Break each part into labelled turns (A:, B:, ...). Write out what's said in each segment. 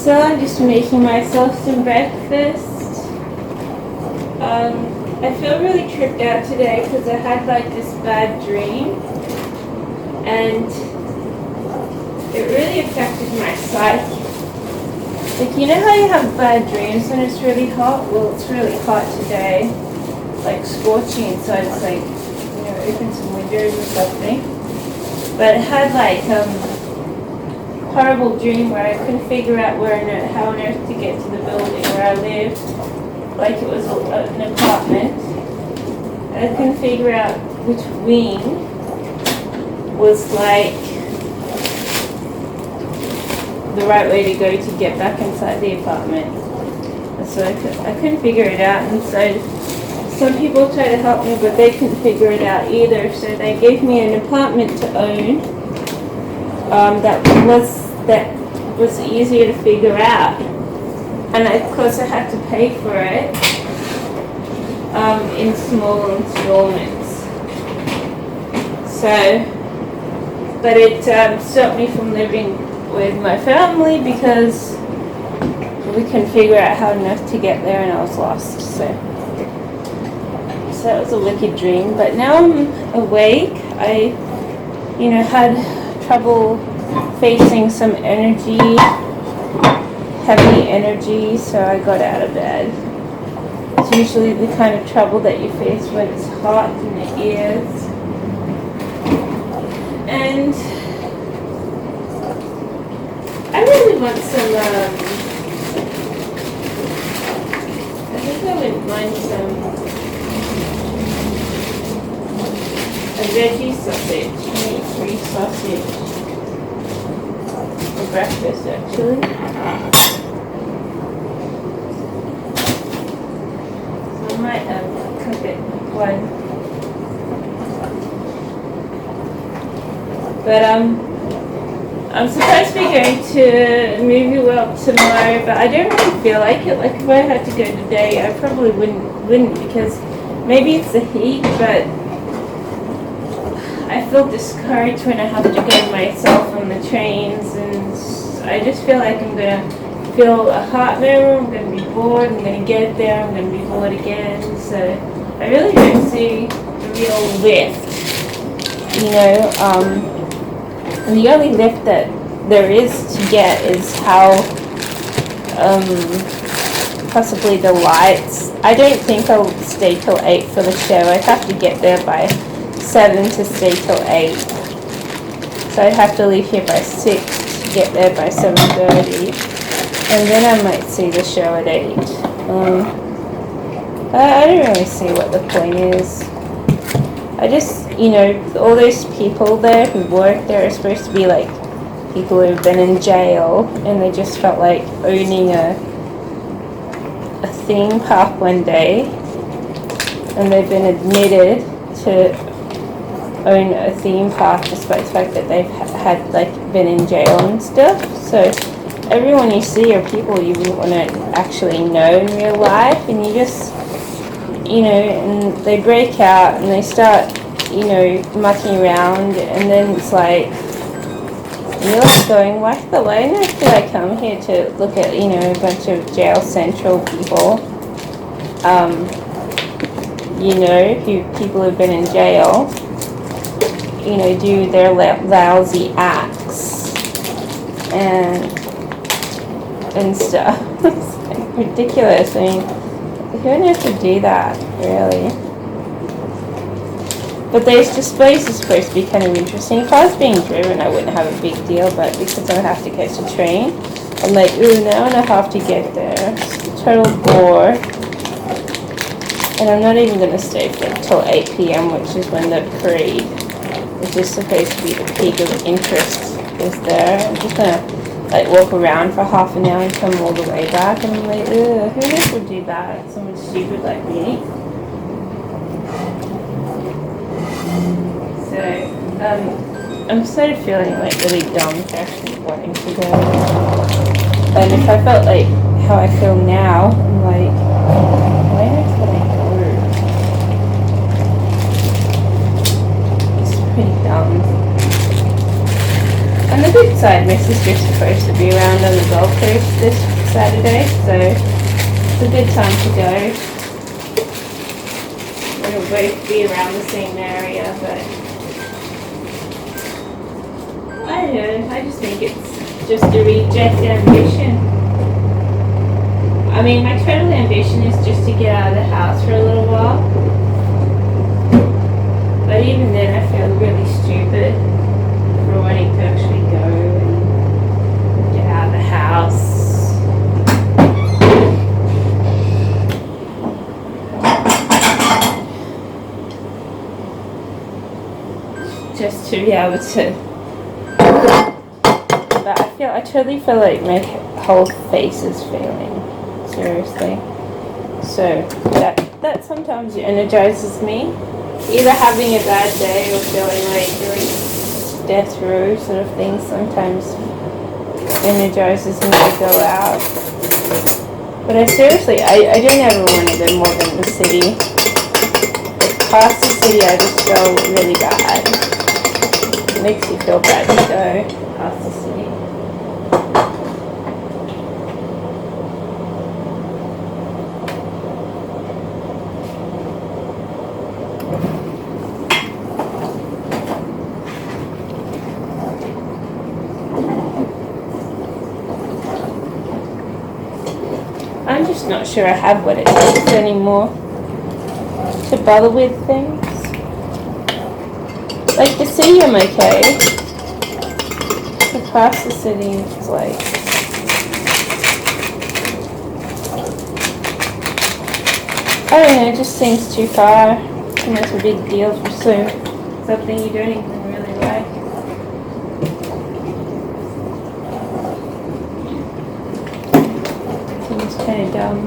A: So I'm just making myself some breakfast. I feel really tripped out today because I had like this bad dream and it really affected my psyche. Like, you know how you have bad dreams when it's really hot? Well, it's really hot today, like scorching inside. It's like, you know, open some windows or something. But it had like horrible dream where I couldn't figure out how on earth to get to the building where I lived. Like it was an apartment. And I couldn't figure out which wing was like the right way to go to get back inside the apartment. And so I couldn't figure it out, and so some people tried to help me, but they couldn't figure it out either. So they gave me an apartment to own that was easier to figure out, and of course I had to pay for it in small installments. So, but it stopped me from living with my family because we couldn't figure out how on earth to get there, and I was lost. So that was a wicked dream. But now I'm awake. I, had trouble facing some energy, heavy energy, so I got out of bed. It's usually the kind of trouble that you face when it's hot in the ears. And I really want some, I think I wouldn't mind a veggie sausage, meat-free sausage for breakfast actually. So I might cook it one. But I'm supposed to be going to Movie World tomorrow, but I don't really feel like it. Like if I had to go today, I probably wouldn't because maybe it's the heat, but I feel discouraged when I have to go myself on the trains, and I just feel like I'm gonna feel a hot mirror, I'm gonna be bored, I'm gonna get there, I'm gonna be bored again. So I really don't see the real lift, and the only lift that there is to get is how possibly the lights. I don't think I'll stay till 8 for the show. I'd have to get there by 7 to stay till 8. So I'd have to leave here by 6 to get there by 7:30. And then I might see the show at 8. I don't really see what the point is. I just, all those people there who work there are supposed to be like people who have been in jail, and they just felt like owning a theme park one day, and they've been admitted to own a theme park despite the fact that they've had been in jail and stuff. So everyone you see are people you wouldn't want to actually know in real life, and you just and they break out and they start mucking around, and then it's like you're like going, why on earth did I come here to look at a bunch of jail central people, people who've been in jail, do their lousy acts and stuff. It's like ridiculous. I mean, who on earth would do that, really? But these displays are supposed to be kind of interesting. If I was being driven, I wouldn't have a big deal, but because I have to catch a train, I'm like, ooh, now and a half to get there. Total bore. And I'm not even going to stay till 8 p.m., which is when the parade, which is supposed to be the peak of interest, is there. I'm just going to walk around for half an hour and come all the way back. And I'm like, ugh, who else would do that? Someone stupid like me. So, I'm sort of feeling really dumb for actually wanting to go. And if I felt like how I feel now, I'm like, why not would I go? It's pretty dumb. I And the good side, my sister's supposed to be around on the Gold Coast this Saturday, so it's a good time to go. We'll both be around the same area, but I don't know, I just think it's just a reject ambition. I mean, my total ambition is just to get out of the house for a little while. But even then, I feel really stupid for wanting to actually go and get out of the house. Just to be able to. But I totally feel like my whole face is failing. Seriously. So that sometimes energizes me. Either having a bad day or feeling like doing death row sort of thing sometimes energizes me to go out. But I don't ever want to go more than the city. Past the city I just feel really bad. It makes you feel bad to go past the city. I'm just not sure I have what it takes anymore to bother with things. Like the city I'm okay. Across the city it's like I don't know, it just seems too far. And it's a big deal for something you don't even really like. Seems kind of dumb.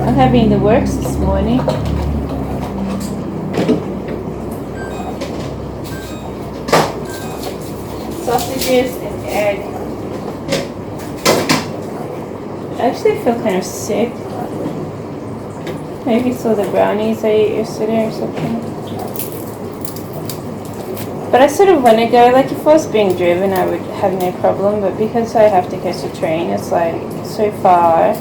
A: I'm having the works this morning. Sausages and egg. I actually feel kind of sick. Maybe it's all the brownies I ate yesterday or something. But I sort of want to go, like if I was being driven I would have no problem, but because I have to catch a train, it's like so far.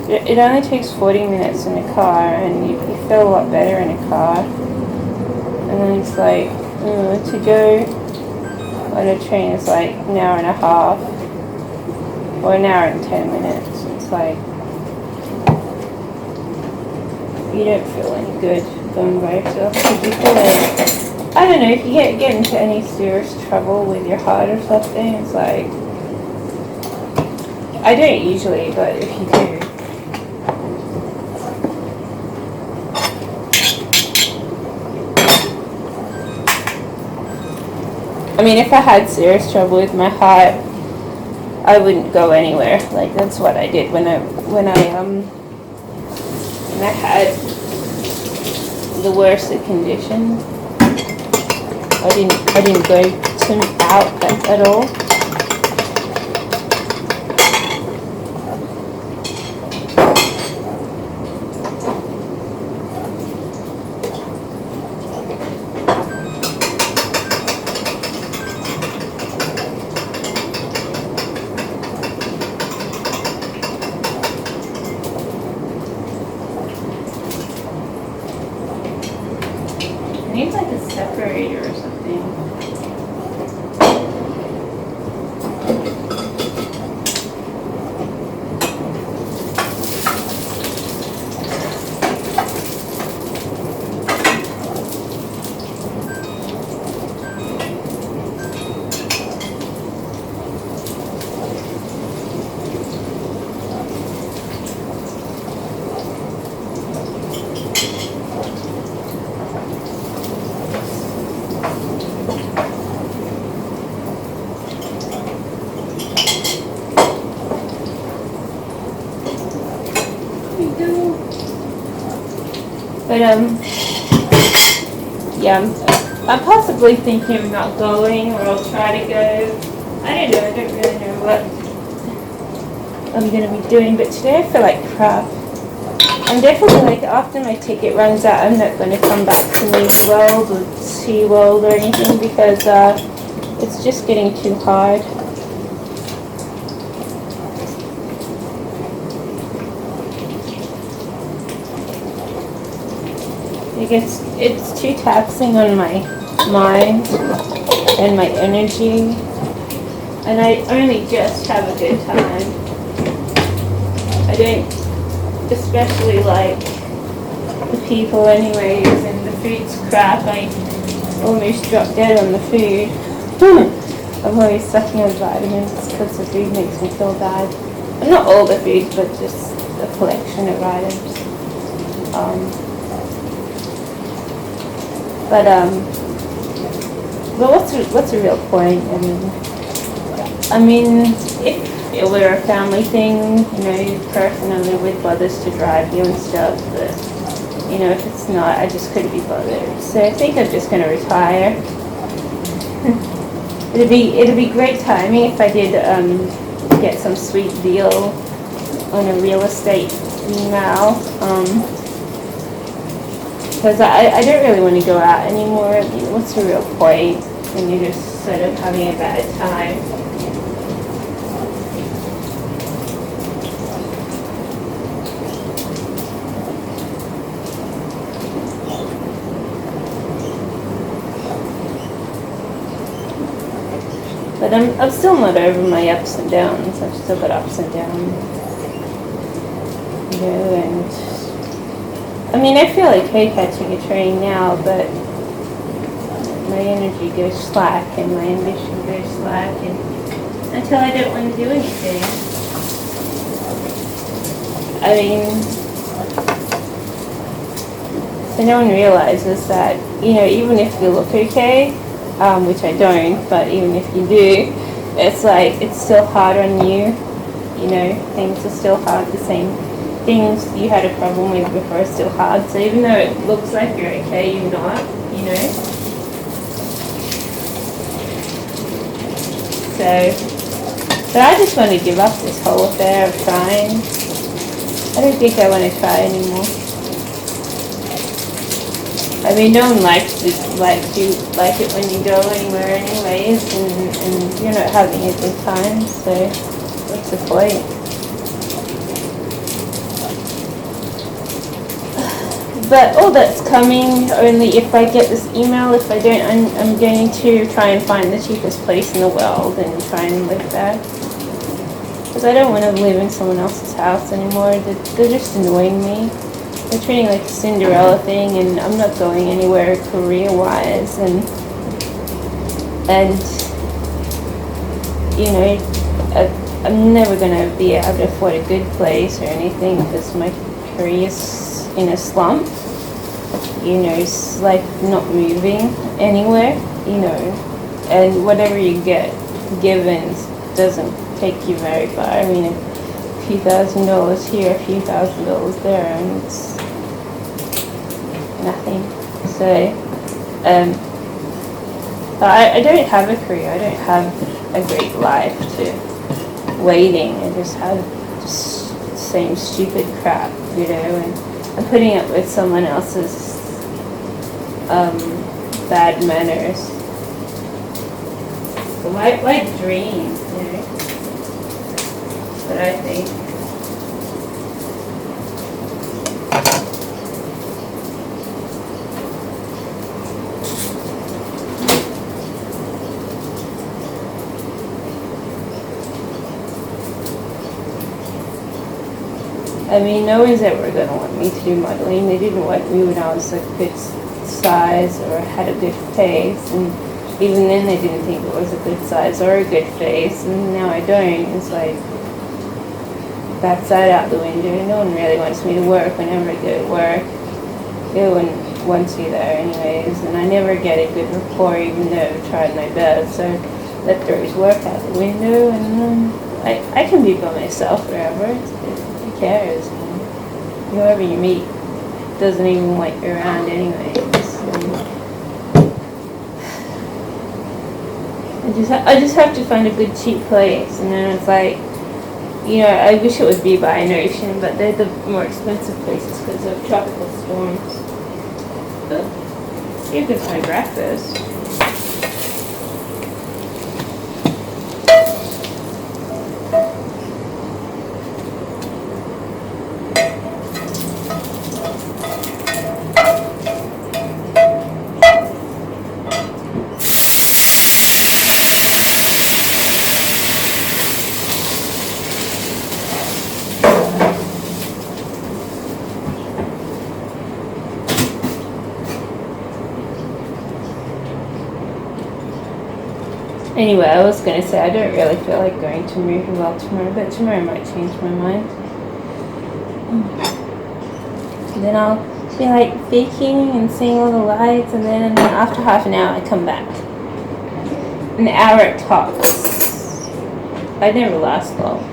A: It only takes 40 minutes in a car and you feel a lot better in a car. And then it's like, to go on a train is like an hour and a half or an hour and 10 minutes. It's like you don't feel any good going by yourself because you feel like, I don't know, if you get into any serious trouble with your heart or something, it's like, I don't usually, but if you do, I mean, if I had serious trouble with my heart, I wouldn't go anywhere. Like that's what I did when I had the worst condition. I didn't go out at all. It needs like a separator or something. But yeah, I'm possibly thinking of not going, or I'll try to go. I don't know, I don't really know what I'm going to be doing, but today I feel like crap. I'm definitely like, after my ticket runs out, I'm not going to come back to Leeds World or SeaWorld or anything, because It's just getting too hard. It's too taxing on my mind and my energy, and I only just have a good time. I don't especially like the people anyways, and the food's crap. I almost dropped dead on the food. I'm always sucking on vitamins because the food makes me feel bad. And not all the food, but just a collection of items. But what's the real point? I mean, if it were a family thing, you know, the person I live with bothers to drive you and stuff, but, you know, if it's not, I just couldn't be bothered. So I think I'm just going to retire. It'd be great timing if I did get some sweet deal on a real estate email. Because I don't really want to go out anymore. I mean, what's the real point when you're just sort of having a bad time? But I'm still not over my ups and downs. I've still got ups and downs. You know, and I mean, I feel okay catching a train now, but my energy goes slack and my ambition goes slack, and until I don't want to do anything. I mean, so no one realizes that, you know, even if you look okay, which I don't, but even if you do, it's like, it's still hard on you. You know, things are still hard, the same things you had a problem with before are still hard. So even though it looks like you're okay, you're not, you know. So I just want to give up this whole affair of trying. I don't think I want to try anymore. I mean, no one likes it when you go anywhere anyways, and you're not having a good time, so what's the point? But all that's coming only if I get this email. If I don't, I'm going to try and find the cheapest place in the world and try and live there. Because I don't want to live in someone else's house anymore. They're just annoying me. They're treating it like a Cinderella thing, and I'm not going anywhere career-wise. And you know, I'm never going to be able to afford a good place or anything because my career's in a slump. You know, it's like not moving anywhere, you know, and whatever you get given doesn't take you very far. I mean, a few $1,000s here, a few $1,000s there, and it's nothing. So, I don't have a career, I don't have a great life to waiting. I just have just the same stupid crap, you know, and I'm putting up with someone else's bad manners. So why dream, you know? That's what I think. I mean, no one's ever going to want me to do modeling. They didn't want me when I was a good size or had a good face, and even then they didn't think it was a good size or a good face, and now I don't. It's like, that's that out the window. No one really wants me to work whenever I go to work. No one wants you there anyways, and I never get a good rapport even though I've tried my best, so that throws work out the window, and I can be by myself forever. Who cares? Whoever you meet doesn't even want you around anyways. I just have to find a good cheap place, and then it's like, you know, I wish it would be by an ocean, but they're the more expensive places because of tropical storms. But you can find breakfast. Anyway, I was going to say I don't really feel like going to Movie World tomorrow, but tomorrow might change my mind. And then I'll be like baking and seeing all the lights, and then after half an hour I come back. An hour at tops. I never last long.